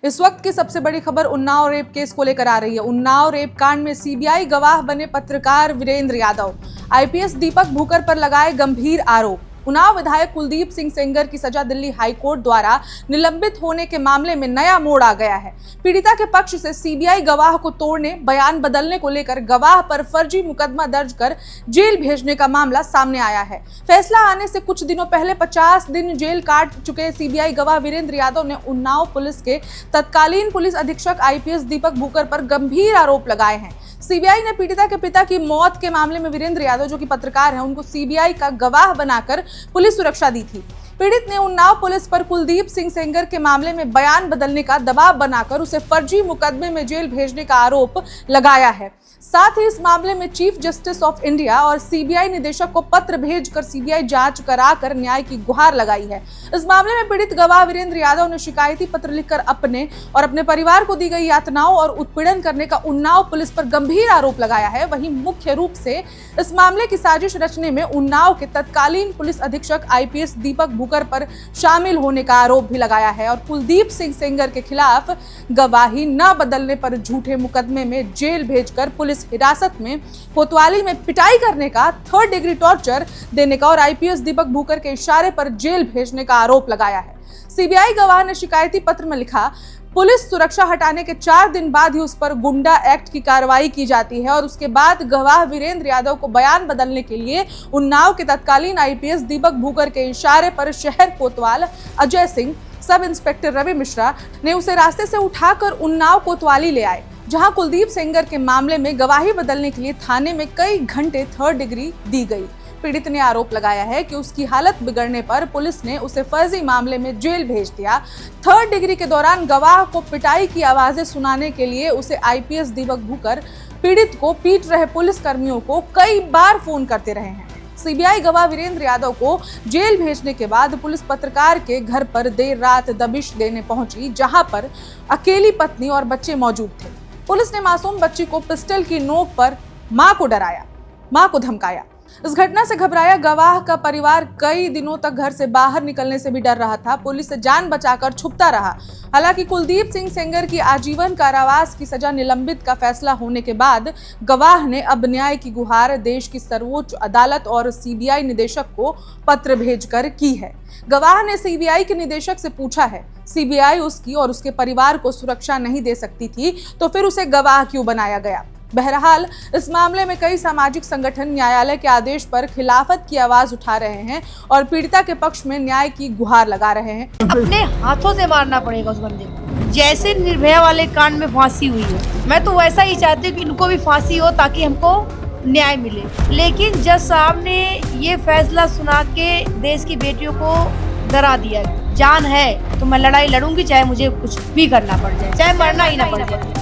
इस वक्त की सबसे बड़ी खबर उन्नाव रेप केस को लेकर आ रही है। उन्नाव रेप कांड में सीबीआई गवाह बने पत्रकार वीरेंद्र यादव। आईपीएस दीपक भूकर पर लगाए गंभीर आरोप। उन्नाव विधायक कुलदीप सिंह सेंगर की सजा दिल्ली हाईकोर्ट द्वारा निलंबित होने के मामले में नया मोड़ आ गया है। पीड़िता के पक्ष से सीबीआई गवाह को तोड़ने, बयान बदलने को लेकर गवाह पर फर्जी मुकदमा दर्ज कर जेल भेजने का मामला सामने आया है। फैसला आने से कुछ दिनों पहले 50 दिन जेल काट चुके सीबीआई गवाह वीरेंद्र यादव ने उन्नाव पुलिस के तत्कालीन पुलिस अधीक्षक आईपीएस दीपक भूकर पर गंभीर आरोप लगाए हैं। सीबीआई ने पीड़िता के पिता की मौत के मामले में वीरेंद्र यादव, जो कि पत्रकार हैं, उनको सीबीआई का गवाह बनाकर पुलिस सुरक्षा दी थी। पीड़ित ने उन्नाव पुलिस पर कुलदीप सिंह सेंगर के मामले में बयान बदलने का दबाव बनाकर उसे फर्जी मुकदमे में जेल भेजने का आरोप लगाया है। साथ ही इस मामले में चीफ जस्टिस ऑफ इंडिया और सीबीआई निदेशक को पत्र भेजकर सीबीआई जांच कराकर न्याय की गुहार लगाई है। इस मामले में पीड़ित गवाह वीरेंद्र यादव ने शिकायती पत्र लिखकर अपने और अपने परिवार को दी गई यातनाओं और उत्पीड़न करने का उन्नाव पुलिस पर गंभीर आरोप लगाया है। वहीं मुख्य रूप से इस मामले की साजिश रचने में उन्नाव के तत्कालीन पुलिस अधीक्षक आईपीएस दीपक भूकर पर शामिल होने का आरोप भी लगाया है और कुलदीप सिंह सेंगर के खिलाफ गवाही न बदलने पर झूठे मुकदमे में जेल भेजकर पुलिस हिरासत में कोतवाली में पिटाई करने का, 3rd डिग्री टॉर्चर देने का और आईपीएस दीपक भूकर के इशारे पर जेल भेजने का आरोप लगाया है। सीबीआई गवाह ने शिकायती पत्र में लिखा, पुलिस सुरक्षा हटाने के 4 दिन बाद ही उस पर गुंडा एक्ट की कार्रवाई की जाती है और उसके बाद गवाह वीरेंद्र यादव को बयान बदलने के लिए उन्नाव के तत्कालीन आईपीएस दीपक भूकर के इशारे पर शहर कोतवाल अजय सिंह, सब इंस्पेक्टर रवि मिश्रा ने उसे रास्ते से उठाकर उन्नाव कोतवाली ले आए, जहां कुलदीप सेंगर के मामले में गवाही बदलने के लिए थाने में कई घंटे 3rd डिग्री दी गई। पीड़ित ने आरोप लगाया है कि उसकी हालत बिगड़ने पर पुलिस ने उसे फर्जी मामले में जेल भेज दिया। 3rd डिग्री के दौरान गवाह को पिटाई की आवाजें सुनाने के लिए उसे आईपीएस दीपक भूकर पीड़ित को पीट रहे पुलिस कर्मियों को कई बार फोन करते रहे हैं। सीबीआई गवाह वीरेंद्र यादव को जेल भेजने के बाद पुलिस पत्रकार के घर पर देर रात दबिश देने पहुंची, जहां पर अकेली पत्नी और बच्चे मौजूद थे। पुलिस ने मासूम बच्ची को पिस्टल की नोक पर मां को डराया, मां को धमकाया। इस घटना से घबराया गवाह का परिवार कई दिनों तक घर से बाहर निकलने से भी डर रहा था। पुलिस से जान बचाकर छुपता रहा। हालांकि कुलदीप सिंह सेंगर की आजीवन कारावास की सजा निलंबित का फैसला होने के बाद गवाह ने अब न्याय की गुहार देश की सर्वोच्च अदालत और सीबीआई निदेशक को पत्र भेजकर की है। गवाह ने सीबीआई के निदेशक से पूछा है, सीबीआई उसकी और उसके परिवार को सुरक्षा नहीं दे सकती थी तो फिर उसे गवाह क्यों बनाया गया। बहरहाल इस मामले में कई सामाजिक संगठन न्यायालय के आदेश पर खिलाफत की आवाज उठा रहे हैं और पीड़िता के पक्ष में न्याय की गुहार लगा रहे हैं। अपने हाथों से मारना पड़ेगा उस बंदे को, जैसे निर्भया वाले कांड में फांसी हुई है। मैं तो वैसा ही चाहती हूँ कि इनको भी फांसी हो ताकि हमको न्याय मिले। लेकिन जज साहब ने ये फैसला सुना के देश की बेटियों को डरा दिया। जान है तो मैं लड़ाई लड़ूंगी, चाहे मुझे कुछ भी करना पड़ जाए, चाहे मरना ही ना पड़ जाए।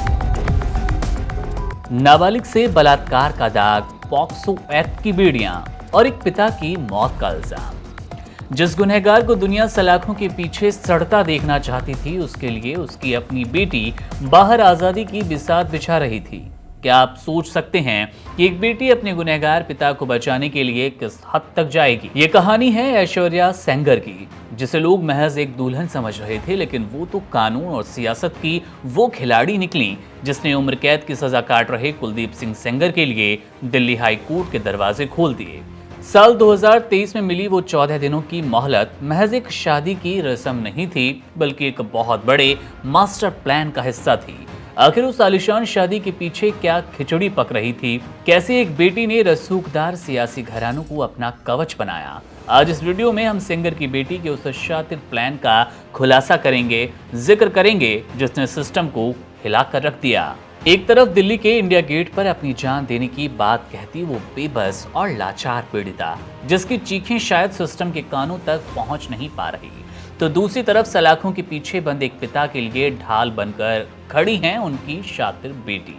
नाबालिग से बलात्कार का दाग, पॉक्सो एक्ट की बेड़ियां और एक पिता की मौत का इल्जाम। जिस गुनहगार को दुनिया सलाखों के पीछे सड़ता देखना चाहती थी, उसके लिए उसकी अपनी बेटी बाहर आजादी की बिसात बिछा रही थी। क्या आप सोच सकते हैं कि एक बेटी अपने गुनहगार पिता को बचाने के लिए किस हद तक जाएगी? ये कहानी है ऐश्वर्या सेंगर की, जिसे लोग महज एक दुल्हन समझ रहे थे, लेकिन वो तो कानून और सियासत की वो खिलाड़ी निकली जिसने उम्र कैद की सजा काट रहे कुलदीप सिंह सेंगर के लिए दिल्ली हाई कोर्ट के दरवाजे खोल दिए। साल 2023 में मिली वो 14 दिनों की मोहलत महज एक शादी की रस्म नहीं थी, बल्कि एक बहुत बड़े मास्टर प्लान का हिस्सा थी। आखिर उस आलिशान शादी के पीछे क्या खिचड़ी पक रही थी? कैसे एक बेटी ने रसूखदार सियासी घरानों को अपना कवच बनाया? आज इस वीडियो में हम सेंगर की बेटी के उस शातिर प्लान का खुलासा करेंगे, जिक्र करेंगे जिसने सिस्टम को हिलाकर रख दिया। एक तरफ दिल्ली के इंडिया गेट पर अपनी जान देने की बात कहती वो बेबस और लाचार पीड़िता, जिसकी चीखें शायद सिस्टम के कानों तक पहुंच नहीं पा रही, तो दूसरी तरफ सलाखों के पीछे बंद एक पिता के लिए ढाल बनकर खड़ी हैं उनकी शातिर बेटी,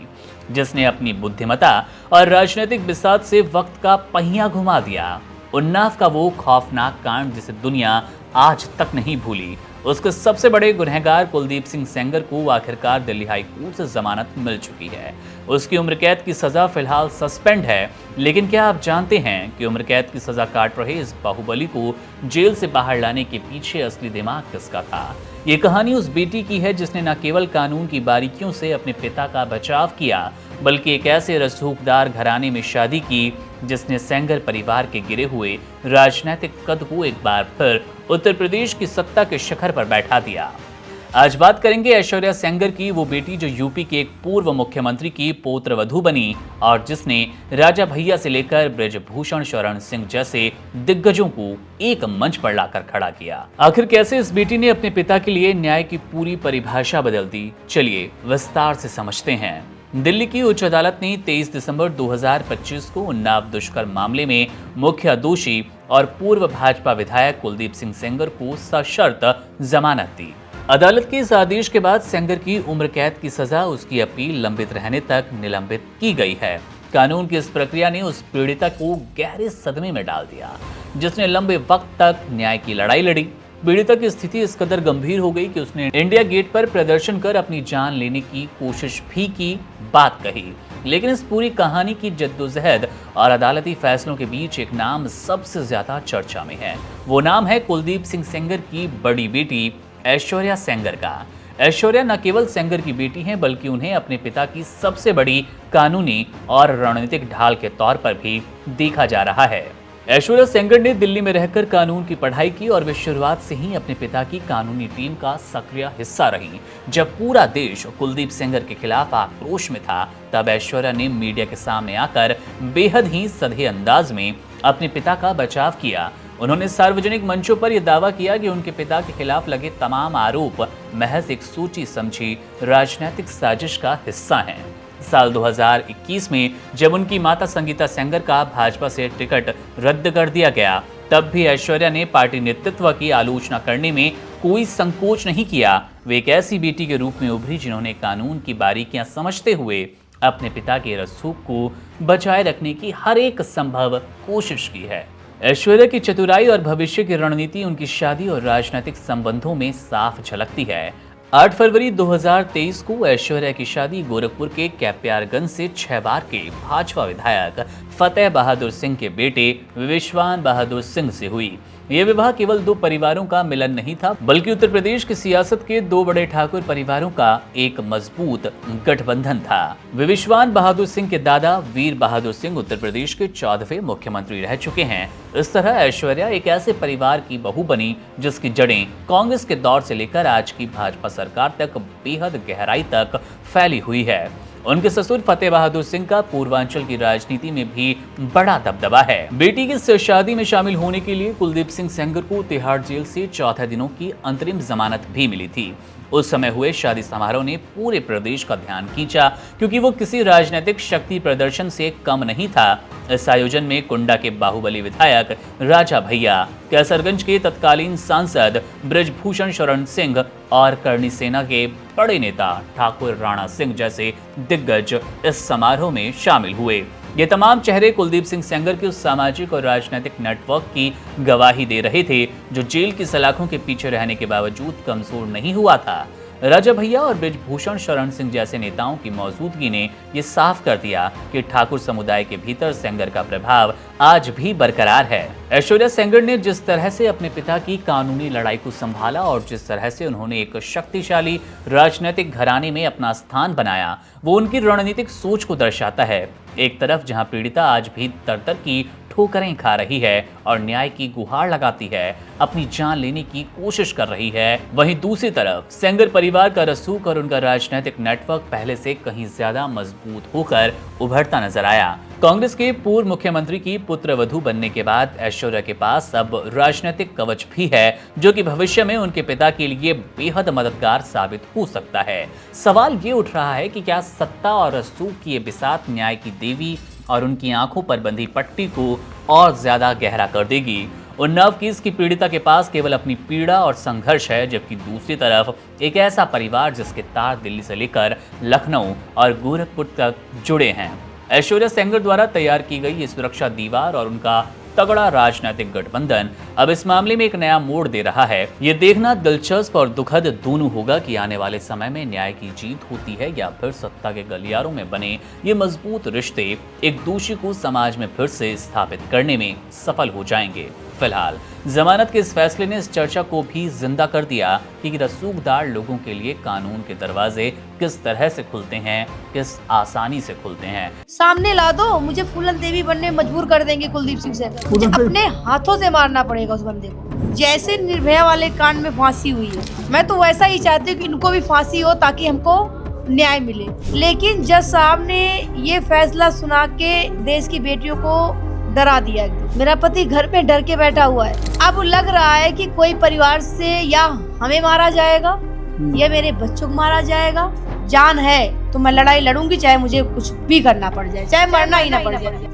जिसने अपनी बुद्धिमता और राजनीतिक बिसात से वक्त का पहिया घुमा दिया। उन्नाव का वो खौफनाक कांड जिसे दुनिया आज तक नहीं भूली। उसके सबसे बड़े गुनहगार कुलदीप सिंह सेंगर को आखिरकार दिल्ली हाई कोर्ट से जमानत मिल चुकी है। उसकी उम्र कैद की सजा फिलहाल सस्पेंड है, लेकिन क्या आप जानते हैं कि उम्र कैद की सजा काट रहे इस बाहुबली को जेल से बाहर लाने के पीछे असली दिमाग किसका था? ये कहानी उस बेटी की है जिसने न केवल कानून की बारीकियों से अपने पिता का बचाव किया, बल्कि एक ऐसे रसूखदार घराने में शादी की जिसने सेंगर परिवार के गिरे हुए राजनीतिक कद को एक बार फिर उत्तर प्रदेश की सत्ता के शिखर पर बैठा दिया। आज बात करेंगे ऐश्वर्या सेंगर की, वो बेटी जो यूपी के एक पूर्व मुख्यमंत्री की पुत्रवधू बनी और जिसने राजा भैया से लेकर ब्रजभूषण शरण सिंह जैसे दिग्गजों को एक मंच पर लाकर खड़ा किया। आखिर कैसे इस बेटी ने अपने पिता के लिए न्याय की पूरी परिभाषा बदल दी, चलिए विस्तार से समझते हैं। दिल्ली की उच्च अदालत ने 23 दिसंबर 2025 को उन्नाव दुष्कर्म मामले में मुख्य दोषी और पूर्व भाजपा विधायक कुलदीप सिंह सेंगर को सशर्त जमानत दी। अदालत के इस आदेश के बाद सेंगर की उम्र कैद की सजा उसकी अपील लंबित रहने तक निलंबित की गई है। कानून की इस प्रक्रिया ने उस पीड़िता को गहरे सदमे में डाल दिया जिसने लंबे वक्त तक न्याय की लड़ाई लड़ी। पीड़िता की स्थिति इस कदर गंभीर हो गई कि उसने इंडिया गेट पर प्रदर्शन कर अपनी जान लेने की कोशिश भी की, बात कही। लेकिन इस पूरी कहानी की जद्दोजहद और अदालती फैसलों के बीच एक नाम सबसे ज्यादा चर्चा में है। वो नाम है कुलदीप सिंह सेंगर की बड़ी बेटी ऐश्वर्या सेंगर का। ऐश्वर्या न केवल सेंगर की बेटी हैं, बल्कि उन्हें अपने पिता की सबसे बड़ी कानूनी और रणनीतिक ढाल के तौर पर भी देखा जा रहा है। ऐश्वर्या सेंगर ने दिल्ली में रहकर कानून की पढ़ाई की और वे शुरुआत से ही अपने पिता की कानूनी टीम का सक्रिय हिस्सा रही। जब पूरा देश कुलदीप सेंगर के खिलाफ आक्रोश में था, तब ऐश्वर्या ने मीडिया के सामने आकर बेहद ही सधे अंदाज में अपने पिता का बचाव किया। उन्होंने सार्वजनिक मंचों पर यह दावा किया कि उनके पिता के खिलाफ लगे तमाम आरोप महज एक सोची समझी राजनीतिक साजिश का हिस्सा हैं। साल 2021 में जब उनकी माता संगीता सेंगर का भाजपा से टिकट रद्द कर दिया गया, तब भी ऐश्वर्या ने पार्टी नेतृत्व की आलोचना करने में कोई संकोच नहीं किया। वे एक ऐसी बेटी के रूप में उभरी जिन्होंने कानून की बारीकियां समझते हुए अपने पिता के रसूख को बचाए रखने की हर एक संभव कोशिश की है। ऐश्वर्या की चतुराई और भविष्य की रणनीति उनकी शादी और राजनीतिक संबंधों में साफ झलकती है। 8 फरवरी 2023 को ऐश्वर्या की शादी गोरखपुर के कैप्यारगंज से 6 बार के भाजपा विधायक फतेह बहादुर सिंह के बेटे विश्वान बहादुर सिंह से हुई। यह विवाह केवल 2 परिवारों का मिलन नहीं था, बल्कि उत्तर प्रदेश की सियासत के 2 बड़े ठाकुर परिवारों का एक मजबूत गठबंधन था। विश्वान बहादुर सिंह के दादा वीर बहादुर सिंह उत्तर प्रदेश के 14वें मुख्यमंत्री रह चुके हैं। इस तरह ऐश्वर्या एक ऐसे परिवार की बहू बनी जिसकी जड़ें कांग्रेस के दौर से लेकर आज की भाजपा सरकार तक बेहद गहराई तक फैली हुई है। उनके ससुर फतेह बहादुर सिंह का पूर्वांचल की राजनीति में भी बड़ा दबदबा है। बेटी की इस शादी में शामिल होने के लिए कुलदीप सिंह सेंगर को तिहाड़ जेल से 14 दिनों की अंतरिम जमानत भी मिली थी। उस समय हुए शादी समारोह ने पूरे प्रदेश का ध्यान खींचा, क्योंकि वो किसी राजनीतिक शक्ति प्रदर्शन से कम नहीं था। इस आयोजन में कुंडा के बाहुबली विधायक राजा भैया, कैसरगंज के तत्कालीन सांसद ब्रजभूषण शरण सिंह और करणी सेना के बड़े नेता ठाकुर राणा सिंह जैसे दिग्गज इस समारोह में शामिल हुए। ये तमाम चेहरे कुलदीप सिंह सेंगर के उस सामाजिक और राजनीतिक नेटवर्क की गवाही दे रहे थे जो जेल की सलाखों के पीछे रहने के बावजूद कमजोर नहीं हुआ था। राजा भैया और ब्रजभूषण शरण सिंह जैसे नेताओं की मौजूदगी ने यह साफ कर दिया कि ठाकुर समुदाय के भीतर सेंगर का प्रभाव आज भी बरकरार है। ऐश्वर्या सेंगर ने जिस तरह से अपने पिता की कानूनी लड़ाई को संभाला और जिस तरह से उन्होंने एक शक्तिशाली राजनीतिक घराने में अपना स्थान बनाया, वो उनकी रणनीतिक सोच को दर्शाता है। एक तरफ जहां पीड़िता आज भी तर की ठोकरें खा रही है और न्याय की गुहार लगाती है, अपनी जान लेने की कोशिश कर रही है, वहीं दूसरी तरफ सेंगर परिवार का रसूख और उनका राजनीतिक नेटवर्क पहले से कहीं ज्यादा मजबूत होकर उभरता नजर आया। कांग्रेस के पूर्व मुख्यमंत्री की पुत्रवधू बनने के बाद ऐश्वर्या के पास अब राजनीतिक कवच भी है, जो कि भविष्य में उनके पिता के लिए बेहद मददगार साबित हो सकता है। सवाल ये उठ रहा है कि क्या सत्ता और रसूख की ये बिसात न्याय की देवी और उनकी आंखों पर बंधी पट्टी को और ज्यादा गहरा कर देगी। उन्नाव केस की पीड़िता के पास केवल अपनी पीड़ा और संघर्ष है, जबकि दूसरी तरफ एक ऐसा परिवार जिसके तार दिल्ली से लेकर लखनऊ और गोरखपुर तक जुड़े हैं। ऐश्वर्या सेंगर द्वारा तैयार की गई ये सुरक्षा दीवार और उनका तगड़ा राजनीतिक गठबंधन अब इस मामले में एक नया मोड़ दे रहा है। ये देखना दिलचस्प और दुखद दोनों होगा कि आने वाले समय में न्याय की जीत होती है या फिर सत्ता के गलियारों में बने ये मजबूत रिश्ते एक दोषी को समाज में फिर से स्थापित करने में सफल हो जाएंगे। फिलहाल जमानत के इस फैसले ने इस चर्चा को भी जिंदा कर दिया कि रसूखदार लोगों के लिए कानून के दरवाजे किस तरह से खुलते हैं, किस आसानी से खुलते हैं। सामने ला दो, मुझे फूलन देवी बनने में मजबूर कर देंगे कुलदीप सिंह सेंगर। मुझे अपने हाथों से मारना पड़ेगा उस बंदे को। जैसे निर्भया वाले कांड में फांसी हुई है, मैं तो वैसा ही चाहती हूँ कि इनको भी फांसी हो ताकि हमको न्याय मिले। लेकिन जज साहब ने ये फैसला सुना के देश की बेटियों को डरा दिया एकदम। मेरा पति घर पे डर के बैठा हुआ है। अब लग रहा है कि कोई परिवार से या हमें मारा जाएगा या मेरे बच्चों को मारा जाएगा। जान है तो मैं लड़ाई लड़ूंगी, चाहे मुझे कुछ भी करना पड़ जाए, चाहे मरना ही ना पड़ जाए।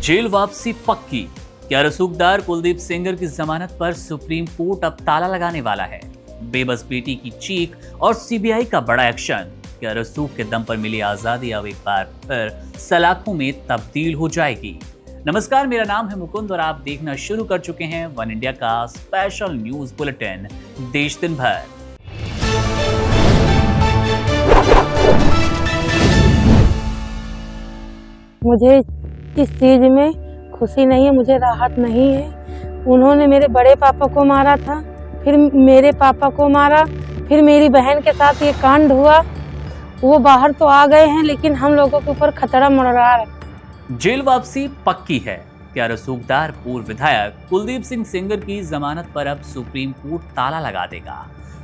जेल वापसी पक्की। क्या रसूखदार कुलदीप सेंगर की जमानत पर सुप्रीम कोर्ट अब ताला लगाने वाला है? बेबस बेटी की चीख और सीबीआई का बड़ा एक्शन। क्या रसूख के दम पर मिली आजादी अब एक बार फिर सलाखों में तब्दील हो जाएगी? नमस्कार, मेरा नाम है मुकुंद और आप देखना शुरू कर चुके हैं वन इंडिया का स्पेशल न्यूज बुलेटिन देश दिन भर। मुझे इस चीज में खुशी नहीं है, मुझे राहत नहीं है। उन्होंने मेरे बड़े पापा को मारा था, फिर मेरे पापा को मारा, फिर मेरी बहन के साथ ये कांड हुआ। वो बाहर तो आ गए हैं लेकिन हम लोगों के ऊपर खतरा मंडरा है। जेल वापसी पक्की है। क्या रसूखदार पूर्व विधायक कुलदीप सिंह सेंगर की जमानत पर अब सुप्रीम कोर्ट ताला लगा देगा?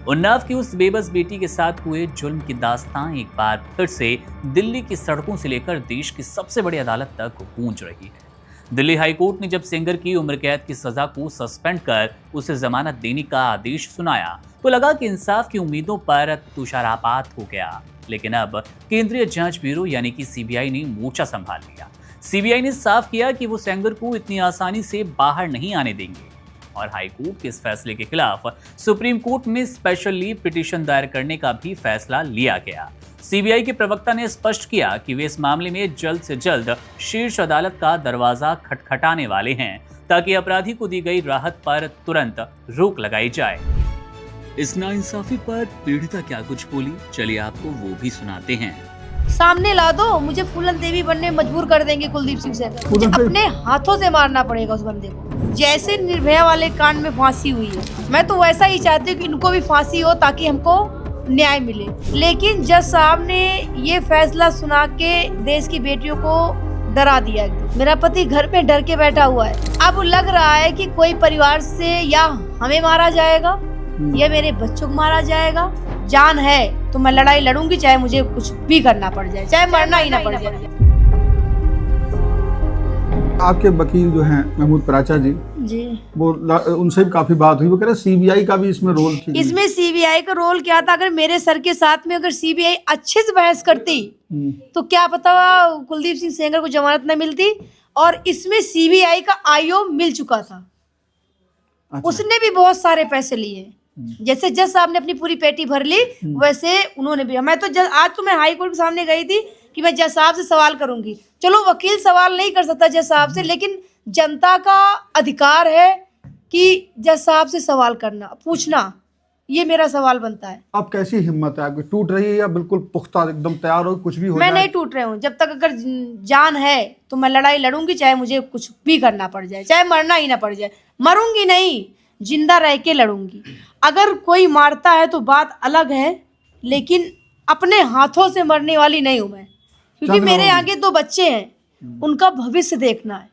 उन्नाव की उस बेबस बेटी के साथ हुए जुल्म की दास्तां एक बार फिर से दिल्ली की सड़कों से लेकर देश की सबसे बड़ी अदालत तक गूंज रही है। दिल्ली हाई कोर्ट ने जब सेंगर की उम्र कैद की सजा को सस्पेंड कर उसे जमानत देने का आदेश सुनाया तो लगा कि इंसाफ की उम्मीदों पर तुषारापात हो गया। लेकिन अब केंद्रीय जांच ब्यूरो यानी कि सीबीआई ने मोर्चा संभाल लिया। सीबीआई ने साफ किया कि वो सेंगर को इतनी आसानी से बाहर नहीं आने देंगे और हाई कोर्ट के इस फैसले के खिलाफ सुप्रीम कोर्ट में स्पेशल लीव पिटीशन दायर करने का भी फैसला लिया गया। सीबीआई के प्रवक्ता ने स्पष्ट किया कि वे इस मामले में जल्द से जल्द शीर्ष अदालत का दरवाजा खटखटाने वाले हैं ताकि अपराधी को दी गई राहत पर तुरंत रोक लगाई जाए। इस नाइंसाफी पर पीड़िता क्या कुछ बोली, चलिए आपको वो भी सुनाते हैं। सामने ला दो, मुझे फूलन देवी बनने में मजबूर कर देंगे कुलदीप सिंह सेंगर। मुझे अपने हाथों से मारना पड़ेगा उस बंदे को। जैसे निर्भया वाले कांड में फांसी हुई है, मैं तो वैसा ही चाहती हूँ कि इनको भी फांसी हो ताकि हमको न्याय मिले। लेकिन जज साहब ने ये फैसला सुना के देश की बेटियों को डरा दिया एकदम। मेरा पति घर पे डर के बैठा हुआ है। अब लग रहा है कि कोई परिवार से या हमें मारा जाएगा या मेरे बच्चों को मारा जाएगा। जान है तो मैं लड़ाई लड़ूंगी, चाहे मुझे कुछ भी करना पड़ जाए, चाहे मरना ही ना पड़ जाए। आपके वकील जो हैं महमूद पराचा जी, वो उनसे भी काफी बात हुई। वो कह रहे सीबीआई का भी इसमें रोल थी। इसमें सीबीआई का रोल क्या था? अगर मेरे सर के साथ में अगर सीबीआई अच्छे से बहस करती तो क्या पता कुलदीप सिंह सेंगर को जमानत न मिलती। और इसमें सीबीआई का आईओ मिल चुका था। अच्छा। उसने भी बहुत सारे पैसे लिए। जैसे जज साहब ने अपनी पूरी पेटी भर ली, वैसे उन्होंने भी। मैं तो आज तो मैं हाई कोर्ट के सामने गई थी कि मैं जज साहब से सवाल करूंगी। चलो वकील सवाल नहीं कर सकता जज साहब से, लेकिन जनता का अधिकार है कि जज साहब से सवाल करना, पूछना। ये मेरा सवाल बनता है। अब कैसी हिम्मत है आपकी? टूट रही है या बिल्कुल पुख्ता एकदम तैयार हो कुछ भी हो मैं जाए? नहीं टूट रही हूँ। जब तक अगर जान है तो मैं लड़ाई लड़ूंगी, चाहे मुझे कुछ भी करना पड़ जाए, चाहे मरना ही ना पड़ जाए। मरूंगी नहीं, जिंदा रह के लड़ूंगी। अगर कोई मारता है तो बात अलग है, लेकिन अपने हाथों से मरने वाली नहीं हूं मैं। क्योंकि मेरे आगे 2 बच्चे हैं, उनका भविष्य देखना है।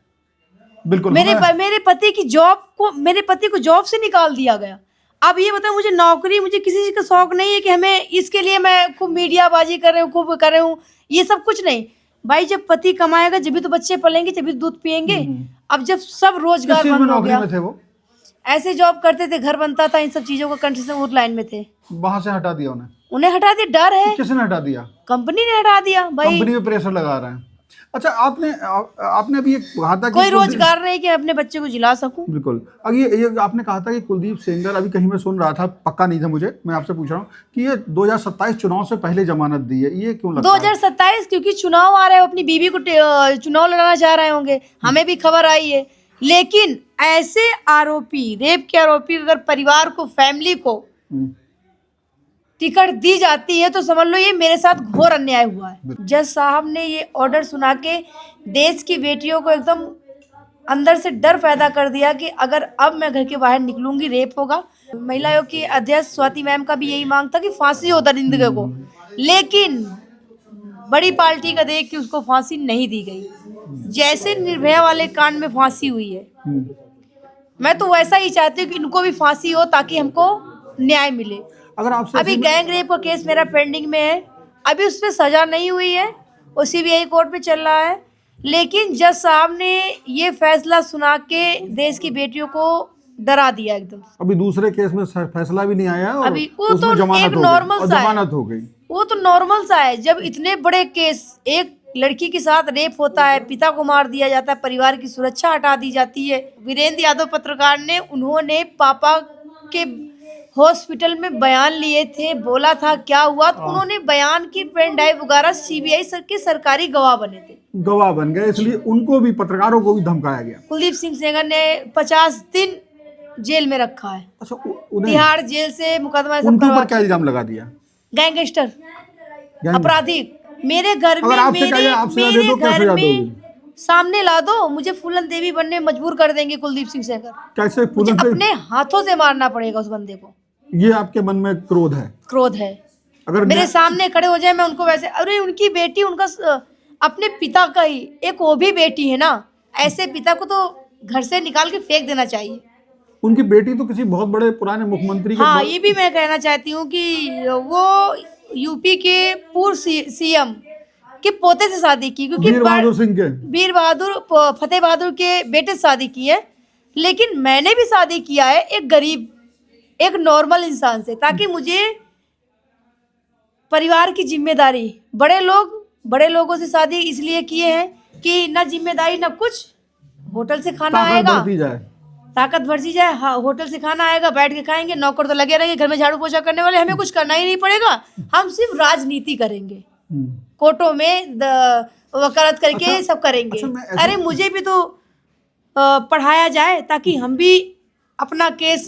बिल्कुल। मेरे पति को जॉब से निकाल दिया गया। अब ये बताओ, मुझे नौकरी, मुझे किसी चीज का शौक नहीं है कि हमें इसके लिए मैं खूब मीडियाबाजी कर रही हूँ, खूब कर रही हूँ। ये सब कुछ नहीं भाई। जब पति कमाएगा जब भी तो बच्चे पलेंगे, जब भी दूध पियेंगे। अब जब सब रोजगार बंद हो गया, थे वो ऐसे जॉब करते थे, घर बनता था, इन सब चीजों का कंट्रीब्यूशन उस लाइन में थे। वहां से हटा दिया उन्हें हटा दिया। डर है। किसने हटा दिया? कंपनी ने हटा दिया भाई। कंपनी पे प्रेशर लगा रहे हैं। अच्छा, आपने अभी कहा था कि कोई रोजगार नहीं कि अपने बच्चे को जिला सकूं। बिल्कुल। अब ये आपने कहा था कि कुलदीप सेंगर, अभी कहीं मैं सुन रहा था, पक्का नहीं था मुझे, मैं आपसे पूछ रहा हूँ कि ये 2027 चुनाव से पहले जमानत दी है, ये क्यों लगता है? 2027 क्योंकि चुनाव आ रहे हैं, अपनी बीवी को चुनाव लड़ाना चाह रहे होंगे। हमें भी खबर आई है। लेकिन ऐसे आरोपी, रेप के आरोपी, अगर परिवार को, फैमिली को टिकट दी जाती है तो समझ लो ये मेरे साथ घोर अन्याय हुआ है। जज साहब ने ये ऑर्डर सुना के देश की बेटियों को एकदम अंदर से डर पैदा कर दिया कि अगर अब मैं घर के बाहर निकलूंगी रेप होगा। महिला आयोग की अध्यक्ष स्वाति मैम का भी यही मांग था कि फांसी होता निंदक को, लेकिन बड़ी पार्टी का देख के उसको फांसी नहीं दी गई। जैसे निर्भया वाले कांड में फांसी हुई है, मैं तो वैसा ही चाहती हूँ कि इनको भी फांसी हो ताकि हमको न्याय मिले। अगर आपसे अभी गैंग रेप का केस मेरा पेंडिंग में है, अभी उसमें सजा नहीं हुई है, वो सीबीआई कोर्ट में चल रहा है, लेकिन जज साहब ने ये फैसला सुना के देश की बेटियों को डरा दिया एकदम। अभी दूसरे केस में फैसला भी नहीं आया और अभी वो उसमें तो जमानत एक हो गई नॉर्मल और सा है। जमानत हो गई। वो तो नॉर्मल सा है, जब इतने बड़े केस, एक लड़की के साथ रेप होता है, पिता को मार दिया जाता है, परिवार की सुरक्षा हटा दी जाती है। वीरेंद्र यादव पत्रकार ने, उन्होंने पापा के हॉस्पिटल में बयान लिए थे, बोला था क्या हुआ, तो उन्होंने बयान की पेन ड्राइव वगैरह सीबीआई के सरकारी गवाह बने थे, गवाह बन गए, इसलिए उनको भी, पत्रकारों को भी धमकाया गया। कुलदीप सिंह सेंगर ने 50 दिन जेल में रखा है। अच्छा, उन्हें तिहाड़ जेल से मुकदमा सब उनके करवा ऊपर क्या इल्जाम लगा दिया? गैंगस्टर, गैंग- अपराधी। मेरे घर में, अगर आपसे कहिए, आप सजा दे दो, क्या सजा दोगी? सामने ला दो, मुझे फूलन देवी बनने मजबूर कर देंगे कुलदीप सिंह सेंगर। कैसे मुझे फूलन से? अपने हाथों से मारना पड़ेगा उस बंदे को। ये आपके मन में क्रोध है? क्रोध है। अगर मेरे सामने खड़े हो जाए, मैं उनको वैसे, अरे उनकी बेटी, उनका अपने पिता का ही एक वो भी बेटी है ना, ऐसे पिता को तो घर से निकाल के फेंक देना चाहिए। उनकी बेटी तो किसी बहुत बड़े पुराने मुख्यमंत्री के हाँ, ये भी मैं कहना चाहती हूँ कि वो यूपी के पूर्व सीएम के पोते से शादी की, क्योंकि वीर बहादुर सिंह के, वीर बहादुर, फतेह बहादुर के बेटे से शादी की है। लेकिन मैंने भी शादी किया है एक गरीब, एक नॉर्मल इंसान से, ताकि मुझे परिवार की जिम्मेदारी, बड़े लोगों से शादी इसलिए किए हैं कि ना जिम्मेदारी ना कुछ, होटल से खाना आएगा, ताकत बढ़ती जाए, हाँ, होटल से खाना आएगा, बैठ के खाएंगे, नौकर तो लगे रहेंगे, घर में झाड़ू पोछा करने वाले, हमें कुछ करना ही नहीं पड़ेगा, हम सिर्फ राजनीति करेंगे, कोर्टों में वकालत करके अच्छा, सब करेंगे। अच्छा, अरे मुझे भी तो पढ़ाया जाए ताकि हम भी अपना केस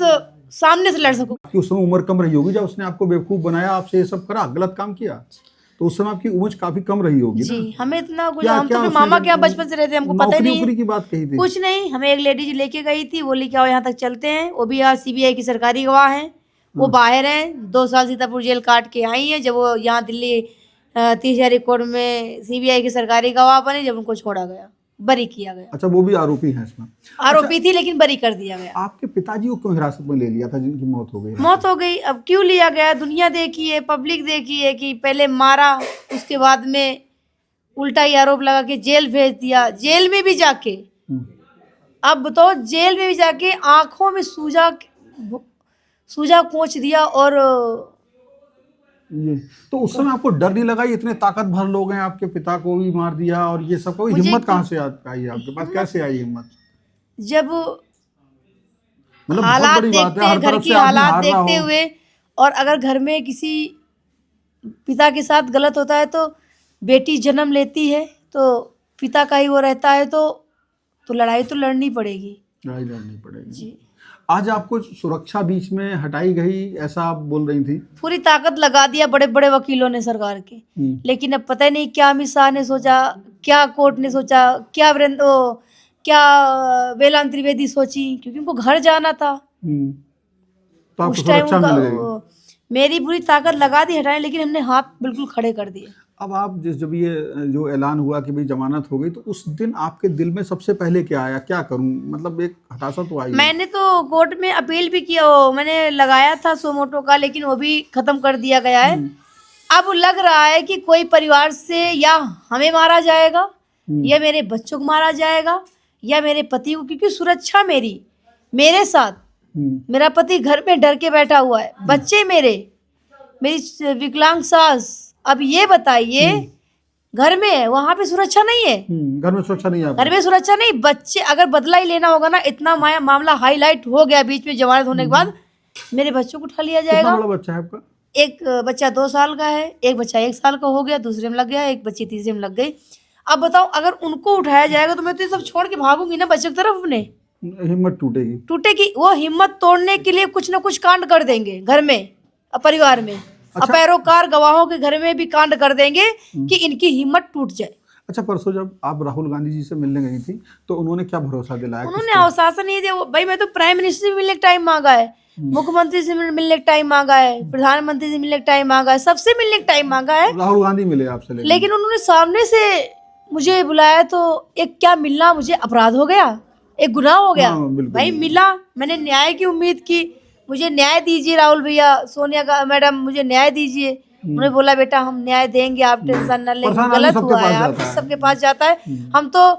सामने से लड़ सकूं। कि उस समय उम्र कम रही होगी जब उसने आपको बेवकूफ बनाया, आपसे ये सब करा, गलत काम किया, तो उस समय आपकी उम्र काफी कम रही होगी जी, ना? हमें इतना कुछ, क्या- हम क्या तो अपने उसने मामा जब के यहाँ बचपन से रहते, हमको पता नौकरी नहीं उकरी की बात कही थी? कुछ नहीं, हमें एक लेडीज लेके गई थी, बोली क्या यहाँ तक चलते हैं, वो भी आज सीबीआई की सरकारी गवाह हैं, वो बाहर हैं, 2 साल सीतापुर जेल काट के आई हैं, जब वो यहाँ दिल्ली 30,000 कोर्ट में सीबीआई की सरकारी गवाह बने, जब उनको छोड़ा गया, बरी किया गया। अच्छा, वो भी आरोपी हैं इसमें? आरोपी थी लेकिन बरी कर दिया गया। आपके पिताजी को क्यों हिरासत में ले लिया था जिनकी मौत हो गई? मौत हो गई, अब क्यों लिया गया? दुनिया देखी है, पब्लिक देखी है कि पहले मारा, उसके बाद में उल्टा ही आरोप लगा के जेल भेज दिया, जेल में भी जाके, अब तो जेल में भी जाके आंखों में सूजा कोच दिया। और ये तो उस समय आपको डर नहीं लगा? ये इतने ताकत भर लोग हैं, आपके पिता को भी मार दिया और ये सब, कोई हिम्मत कहाँ से आई आपके पास? कैसे आई हिम्मत? जब मतलब बहुत हालात बड़ी बात देखते है, हैं, हर घर तरफ की से आदमी हालात हार रहा देखते हो। हुए, और अगर घर में किसी पिता के साथ गलत होता है तो बेटी जन्म लेती है तो पिता का ही वो रहता है, तो लड़ाई तो लड़नी पड़ेगी। लड़ाई लड़नी पड़ेगी जी, आज आपको सुरक्षा बीच में हटाई गई, ऐसा आप बोल रही थी? पूरी ताकत लगा दिया बड़े बड़े वकीलों ने सरकार के, लेकिन अब पता नहीं क्या अमित शाह ने सोचा, क्या कोर्ट ने सोचा, क्या वेलांत त्रिवेदी सोची, क्योंकि उनको घर जाना था। तो आपको उस टाइम सुरक्षा मिल गई? मेरी पूरी ताकत लगा दी हटाने, लेकिन हमने हाथ बिल्कुल खड़े कर दिए। अब आप जब ये जो ऐलान हुआ कि भाई जमानत हो गई, तो उस दिन आपके दिल में सबसे पहले क्या आया? क्या करूं, मतलब एक हताशा तो आई? मैंने तो कोर्ट में अपील भी किया, मैंने लगाया था सोमोटो का, लेकिन वो भी खत्म कर दिया गया है। अब लग रहा है कि कोई परिवार से या हमें मारा जाएगा, या मेरे बच्चों को मारा जाएगा, या मेरे पति को, क्योंकि सुरक्षा मेरे साथ, मेरा पति घर में डर के बैठा हुआ है, बच्चे मेरी विकलांग सास। अब ये बताइए, घर में वहां पे सुरक्षा नहीं है, घर में सुरक्षा नहीं है? घर में सुरक्षा नहीं, बच्चे, अगर बदला ही लेना होगा ना, इतना मामला हाईलाइट हो गया बीच में जमानत होने के बाद, मेरे बच्चों को उठा लिया जाएगा। कितना बड़ा बच्चा है आपका? एक बच्चा 2 साल का है, एक बच्चा 1 साल का हो गया, दूसरे में लग गया, एक बच्ची तीसरे में लग गई। अब बताओ, अगर उनको उठाया जाएगा तो मैं तो ये सब छोड़ के भागूंगी ना बच्चों की तरफ अपने। हिम्मत टूटेगी। वो हिम्मत तोड़ने के लिए कुछ ना कुछ कांड कर देंगे घर में, परिवार में। पैरोकार गवाहों के घर में भी कांड कर देंगे कि इनकी हिम्मत टूट जाए। अच्छा, परसों जब आप राहुल गांधी जी से मिलने गई थी तो उन्होंने क्या भरोसा दिलाया? उन्होंने आश्वासन नहीं दिया। भाई मैं तो प्राइम मिनिस्टर से मिलने का टाइम मांगा है, मुख्यमंत्री से मिलने का टाइम मांगा है, प्रधानमंत्री से मिलने का टाइम मांगा है, सबसे मिलने का टाइम मांगा है, राहुल गांधी मिले आपसे? लेकिन उन्होंने सामने से मुझे बुलाया तो एक क्या मिलना मुझे अपराध हो गया, एक गुनाह हो गया। हाँ, बिल्कुल। भाई मिला, मैंने न्याय की उम्मीद की, मुझे न्याय दीजिए राहुल भैया, सोनिया का मैडम मुझे न्याय दीजिए। उन्होंने बोला बेटा हम न्याय देंगे, आप टेंशन न लें, प्रधान गलत सबके हुआ पास है, आप जाता है। सबके पास जाता है। हम तो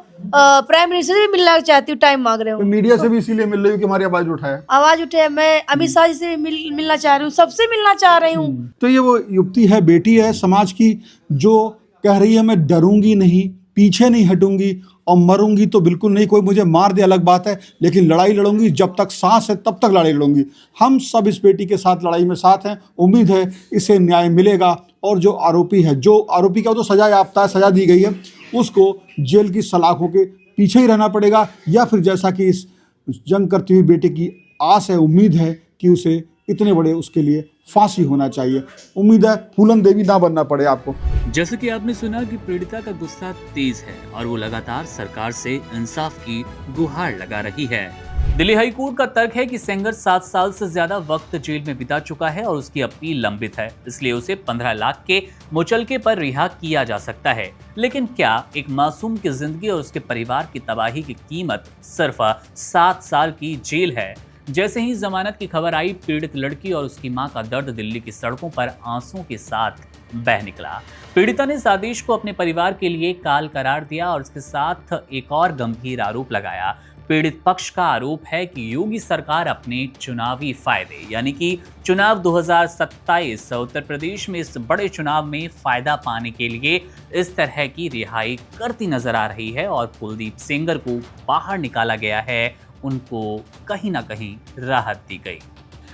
प्राइम मिनिस्टर से भी मिलना चाहती हूँ, टाइम मांग रहे तो हूँ, मीडिया से भी इसीलिए मिल रही हूँ कि हमारी आवाज उठाए। आवाज उठे। मैं अमित शाह जी से भी मिलना चाह रही हूँ, सबसे मिलना चाह रही हूँ। तो ये वो युवती है, बेटी है समाज की, जो कह रही है मैं डरूंगी नहीं, पीछे नहीं हटूंगी और मरूंगी तो बिल्कुल नहीं। कोई मुझे मार दे अलग बात है, लेकिन लड़ाई लड़ूंगी, जब तक सांस है तब तक लड़ाई लड़ूंगी। हम सब इस बेटी के साथ लड़ाई में साथ हैं। उम्मीद है इसे न्याय मिलेगा और जो आरोपी है, जो आरोपी का तो सजा याफ्ता है, सजा दी गई है, उसको जेल की सलाखों के पीछे ही रहना पड़ेगा, या फिर जैसा कि इस जंग करती हुई बेटे की आस है, उम्मीद है कि उसे इतने बड़े उसके लिए फांसी होना चाहिए। उम्मीद है फूलन देवी ना बनना पड़े आपको। जैसे कि आपने सुना कि पीड़िता का गुस्सा तेज है और वो लगातार सरकार से इंसाफ की गुहार लगा रही है। दिल्ली हाई कोर्ट का तर्क है कि सेंगर 7 साल से ज्यादा वक्त जेल में बिता चुका है और उसकी अपील लंबित है, इसलिए उसे 15 लाख के मुचलके पर रिहा किया जा सकता है। लेकिन क्या एक मासूम की जिंदगी और उसके परिवार की तबाही की कीमत सिर्फ 7 साल की जेल है? जैसे ही जमानत की खबर आई, पीड़ित लड़की और उसकी मां का दर्द दिल्ली की सड़कों पर आंसुओं के साथ बह निकला। पीड़िता ने इस आदेश को अपने परिवार के लिए काल करार दिया और इसके साथ एक और गंभीर आरोप लगाया। पीड़ित पक्ष का आरोप है कि योगी सरकार अपने चुनावी फायदे यानी कि चुनाव 2027 उत्तर प्रदेश में इस बड़े चुनाव में फायदा पाने के लिए इस तरह की रिहाई करती नजर आ रही है और कुलदीप सेंगर को बाहर निकाला गया है, उनको कहीं ना कहीं राहत दी गई।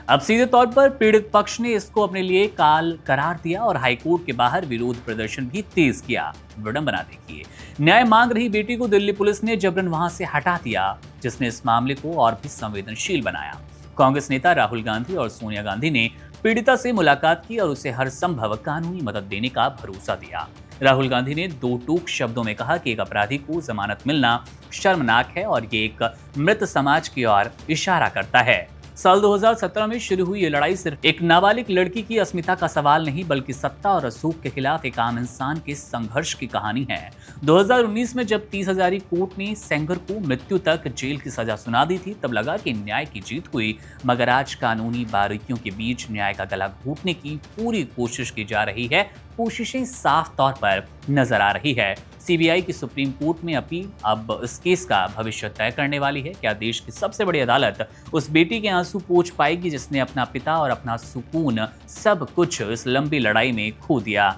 अब सीधे तौर पर पीड़ित पक्ष ने इसको अपने लिए काल करार दिया और हाईकोर्ट के बाहर विरोध प्रदर्शन भी तेज किया। विडंबना देखिए, न्याय मांग रही बेटी को दिल्ली पुलिस ने जबरन वहां से हटा दिया, जिसने इस मामले को और भी संवेदनशील बनाया। कांग्रेस नेता राहुल गांधी और सोनिया गांधी ने पीड़िता से मुलाकात की और उसे हर संभव कानूनी मदद देने का भरोसा दिया। राहुल गांधी ने 2 टूक शब्दों में कहा कि एक अपराधी को जमानत मिलना शर्मनाक है और ये एक मृत समाज की ओर इशारा करता है। साल 2017 में शुरू हुई ये लड़ाई सिर्फ एक नाबालिग लड़की की अस्मिता का सवाल नहीं, बल्कि सत्ता और रसूख के खिलाफ एक आम इंसान के संघर्ष की कहानी है। 2019 में जब 30 हजारी कोर्ट ने सेंगर को मृत्यु तक जेल की सजा सुना दी थी, तब लगा कि न्याय की जीत हुई, मगर आज कानूनी बारीकियों के बीच न्याय का गला घोटने की पूरी कोशिश की जा रही है। कोशिशें साफ तौर पर नजर आ रही है। सीबीआई की सुप्रीम कोर्ट में अपील अब इस केस का भविष्य तय करने वाली है। क्या देश की सबसे बड़ी अदालत उस बेटी के आंसू पोंछ पाएगी जिसने अपना पिता और अपना सुकून सब कुछ इस लंबी लड़ाई में खो दिया?